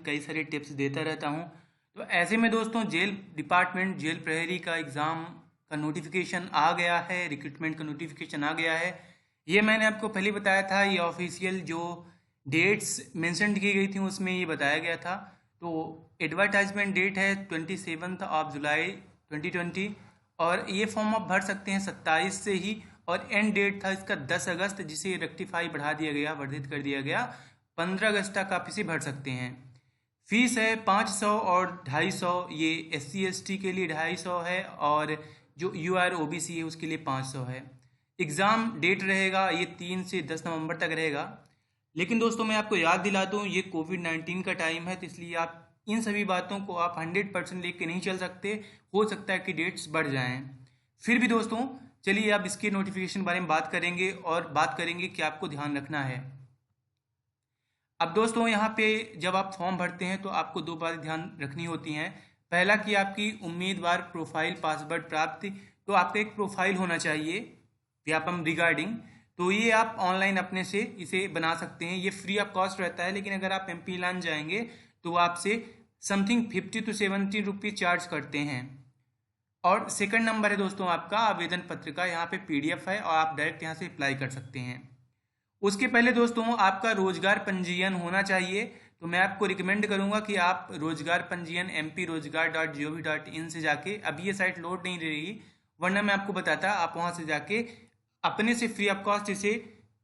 कई सारे टिप्स देता रहता हूँ। तो ऐसे में दोस्तों जेल डिपार्टमेंट जेल प्रहरी का एग्ज़ाम का नोटिफिकेशन आ गया है, रिक्रूटमेंट का नोटिफिकेशन आ गया है। ये मैंने आपको पहले बताया था, ये ऑफिशियल जो डेट्स मेंशन की गई थी उसमें ये बताया गया था। तो एडवर्टाइजमेंट डेट है 27 जुलाई 2020 और ये फॉर्म आप भर सकते हैं 27 से ही, और एंड डेट था इसका 10 अगस्त, जिसे रेक्टिफाई बढ़ा दिया गया, वर्धित कर दिया गया। 15 अगस्त तक आप इसे भर सकते हैं। फीस है 500 और 250, ये SC ST के लिए 250 है और जो UR OBC है उसके लिए 500 है। एग्ज़ाम डेट रहेगा ये 3 से 10 नवंबर तक रहेगा। लेकिन दोस्तों मैं आपको याद दिला दूँ, ये कोविड-19 का टाइम है, तो इसलिए आप इन सभी बातों को आप 100% लेके नहीं चल सकते। हो सकता है कि डेट्स बढ़ जाएं। फिर भी दोस्तों चलिए अब इसके नोटिफिकेशन बारे में बात करेंगे और बात करेंगे कि आपको ध्यान रखना है। अब दोस्तों यहाँ पे जब आप फॉर्म भरते हैं तो आपको दो बातें ध्यान रखनी होती हैं। पहला कि आपकी उम्मीदवार प्रोफाइल पासवर्ड प्राप्त, तो आपका एक प्रोफाइल होना चाहिए व्यापम रिगार्डिंग। तो ये आप ऑनलाइन अपने से इसे बना सकते हैं, ये फ्री ऑफ कॉस्ट रहता है। लेकिन अगर आप MP जाएंगे तो आपसे समथिंग 50 to 70 रुपये चार्ज करते हैं। और सेकंड नंबर है दोस्तों आपका आवेदन पत्र का, यहाँ पे PDF है और आप डायरेक्ट यहाँ से अप्लाई कर सकते हैं। उसके पहले दोस्तों आपका रोजगार पंजीयन होना चाहिए। तो मैं आपको रिकमेंड करूंगा कि आप रोजगार पंजीयन mprojgar.gov.in से जाके, अभी ये साइट लोड नहीं रहेगी वरना मैं आपको बताता, आप वहां से जाके अपने से फ्री ऑफ कॉस्ट इसे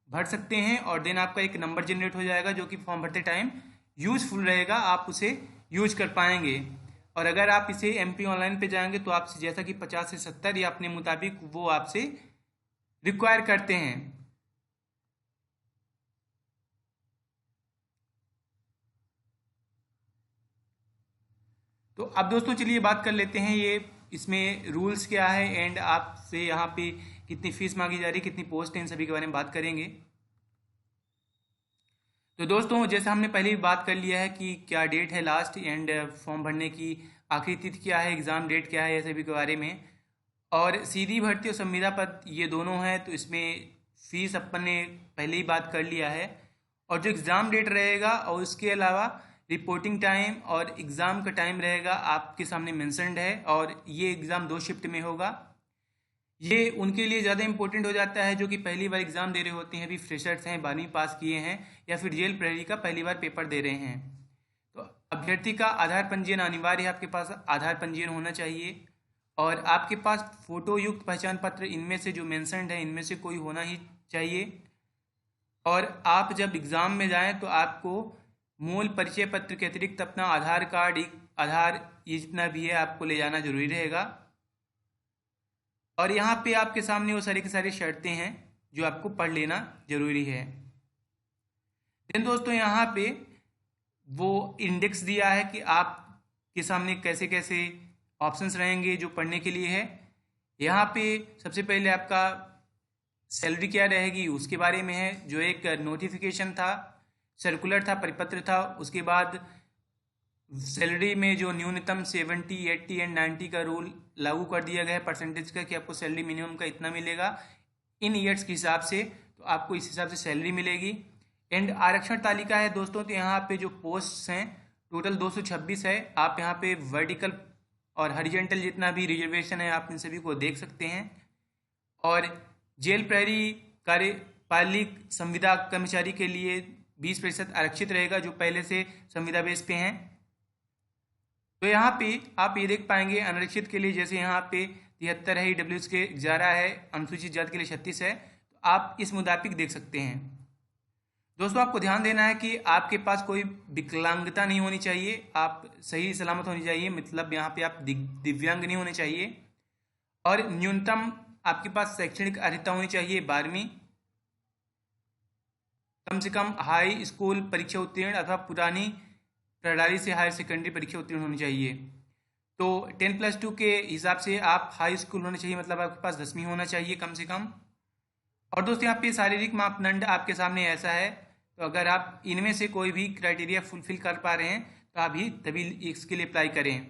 भर सकते हैं और देन आपका एक नंबर जनरेट हो जाएगा जो कि फॉर्म भरते टाइम यूजफुल रहेगा, आप उसे यूज कर पाएंगे। और अगर आप इसे MP ऑनलाइन पे जाएंगे तो आपसे जैसा कि 50 से 70 या अपने मुताबिक वो आपसे रिक्वायर करते हैं। तो अब दोस्तों चलिए बात कर लेते हैं ये इसमें रूल्स क्या है एंड आपसे यहाँ पे कितनी फीस मांगी जा रही है, कितनी पोस्ट है, इन सभी के बारे में बात करेंगे। तो दोस्तों जैसे हमने पहले ही बात कर लिया है कि क्या डेट है लास्ट एंड फॉर्म भरने की आखिरी तिथि क्या है, एग्ज़ाम डेट क्या है, ये सभी के बारे में। और सीधी भर्ती और संविदा पद ये दोनों हैं, तो इसमें फीस अपन ने पहले ही बात कर लिया है। और जो एग्ज़ाम डेट रहेगा और उसके अलावा रिपोर्टिंग टाइम और एग्ज़ाम का टाइम रहेगा आपके सामने मेंशन्ड है। और ये एग्ज़ाम 2 शिफ्ट में होगा। ये उनके लिए ज़्यादा इंपॉर्टेंट हो जाता है जो कि पहली बार एग्ज़ाम दे रहे होते हैं, अभी फ्रेशर्स हैं, 12वीं पास किए हैं या फिर जेल प्रहरी का पहली बार पेपर दे रहे हैं। तो अभ्यर्थी का आधार पंजीयन अनिवार्य है, आपके पास आधार पंजीयन होना चाहिए और आपके पास फोटो युक्त पहचान पत्र इनमें से जो मेंशन्ड है इनमें से कोई होना ही चाहिए। और आप जब एग्ज़ाम में जाएं तो आपको मूल परिचय पत्र के अतिरिक्त अपना आधार कार्ड, आधार, ये जितना भी है आपको ले जाना जरूरी रहेगा। और यहाँ पे आपके सामने वो सारी की सारी शर्तें हैं जो आपको पढ़ लेना जरूरी है। देन दोस्तों यहाँ पे वो इंडेक्स दिया है कि आपके सामने कैसे कैसे ऑप्शंस रहेंगे जो पढ़ने के लिए है। यहाँ पे सबसे पहले आपका सैलरी क्या रहेगी उसके बारे में है, जो एक नोटिफिकेशन था, सर्कुलर था, परिपत्र था। उसके बाद सैलरी में जो न्यूनतम 70, 80 एंड 90 का रूल लागू कर दिया गया है परसेंटेज का, कि आपको सैलरी मिनिमम का इतना मिलेगा इन ईयर्स के हिसाब से, तो आपको इस हिसाब से सैलरी मिलेगी। एंड आरक्षण तालिका है दोस्तों, तो यहाँ पे जो पोस्ट हैं टोटल 226 है। आप यहाँ पे वर्टिकल और हॉरिजॉन्टल जितना भी रिजर्वेशन है आप इन सभी को देख सकते हैं। और जेल प्रहरी कार्यपालिक संविदा कर्मचारी के लिए 20% आरक्षित रहेगा जो पहले से संविदा बेस पे हैं। तो यहाँ पे आप ये देख पाएंगे अनारक्षित के लिए जैसे यहाँ पे 73 है, EWS के 11 है, अनुसूचित जाति के लिए 36 है, तो आप इस मुताबिक देख सकते हैं। दोस्तों आपको ध्यान देना है कि आपके पास कोई विकलांगता नहीं होनी चाहिए, आप सही सलामत होनी चाहिए, मतलब यहाँ पे आप दिव्यांग नहीं होने चाहिए। और न्यूनतम आपके पास शैक्षणिक अर्हता होनी चाहिए 12वीं, कम से कम हाई स्कूल परीक्षा उत्तीर्ण अथवा पुरानी प्रणाली से हायर सेकेंडरी परीक्षा उत्तीर्ण होनी चाहिए। तो 10+2 के हिसाब से आप हाई स्कूल होने चाहिए, मतलब आपके पास 10वीं होना चाहिए कम से कम। और दोस्तों यहाँ पे शारीरिक मापदंड आपके सामने ऐसा है, तो अगर आप इनमें से कोई भी क्राइटेरिया फुलफिल कर पा रहे हैं तो आप ही तभी इसके लिए अप्लाई करें।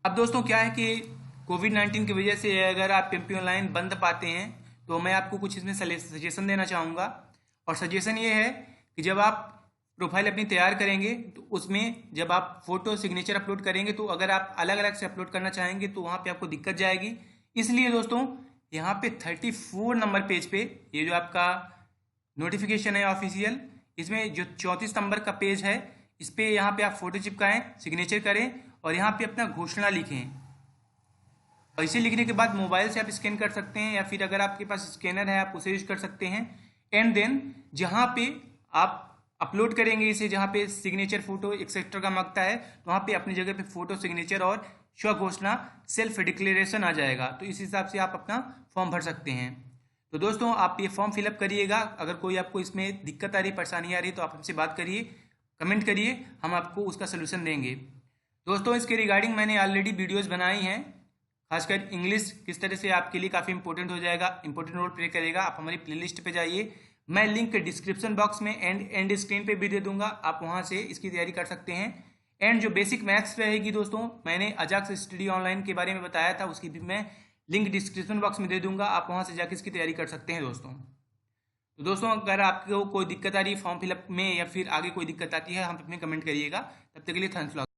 अब दोस्तों क्या है कि कोविड-19 की वजह से अगर आप MP ऑनलाइन बंद पाते हैं तो मैं आपको कुछ इसमें सजेशन देना चाहूँगा। और सजेशन ये है कि जब आप प्रोफाइल अपनी तैयार करेंगे तो उसमें जब आप फोटो सिग्नेचर अपलोड करेंगे तो अगर आप अलग अलग से अपलोड करना चाहेंगे तो वहाँ पे आपको दिक्कत जाएगी। इसलिए दोस्तों यहाँ पे 34 नंबर पेज पे ये जो आपका नोटिफिकेशन है ऑफिशियल, इसमें जो 34 नंबर का पेज है इस पर यहाँ पे आप फोटो चिपकाएं, सिग्नेचर करें और यहाँ पे अपना घोषणा लिखें। और इसे लिखने के बाद मोबाइल से आप स्कैन कर सकते हैं या फिर अगर आपके पास स्कैनर है आप उसे यूज कर सकते हैं। एंड देन जहाँ पे आप अपलोड करेंगे इसे, जहाँ पे सिग्नेचर फोटो एक्सेट्रा का मांगता है तो वहाँ पे अपनी जगह पे फोटो सिग्नेचर और स्व घोषणा सेल्फ डिक्लेरेशन आ जाएगा। तो इस हिसाब से आप अपना फॉर्म भर सकते हैं। तो दोस्तों आप ये फॉर्म फिलअप करिएगा। अगर कोई आपको इसमें दिक्कत आ रही, परेशानी आ रही तो आप हमसे बात करिए, कमेंट करिए, हम आपको उसका सोल्यूशन देंगे। दोस्तों इसके रिगार्डिंग मैंने ऑलरेडी वीडियोज़ बनाई हैं, खासकर इंग्लिश किस तरह से आपके लिए काफ़ी इंपॉर्टेंट हो जाएगा, इंपॉर्टेंट रोल प्ले करेगा। आप हमारी प्लेलिस्ट पे जाइए, मैं लिंक डिस्क्रिप्शन बॉक्स में एंड स्क्रीन पे भी दे दूंगा, आप वहां से इसकी तैयारी कर सकते हैं। एंड जो बेसिक मैथ्स रहेगी दोस्तों, मैंने अजाक्स स्टडी ऑनलाइन के बारे में बताया था, उसकी भी मैं लिंक डिस्क्रिप्शन बॉक्स में दे दूंगा, आप वहां से जाकर इसकी तैयारी कर सकते हैं दोस्तों। तो दोस्तों अगर आपको कोई दिक्कत आ रही है फॉर्म फिलअप में या फिर आगे कोई दिक्कत आती है, हम अपने कमेंट करिएगा। तब तक के लिए थैंक्स लॉट।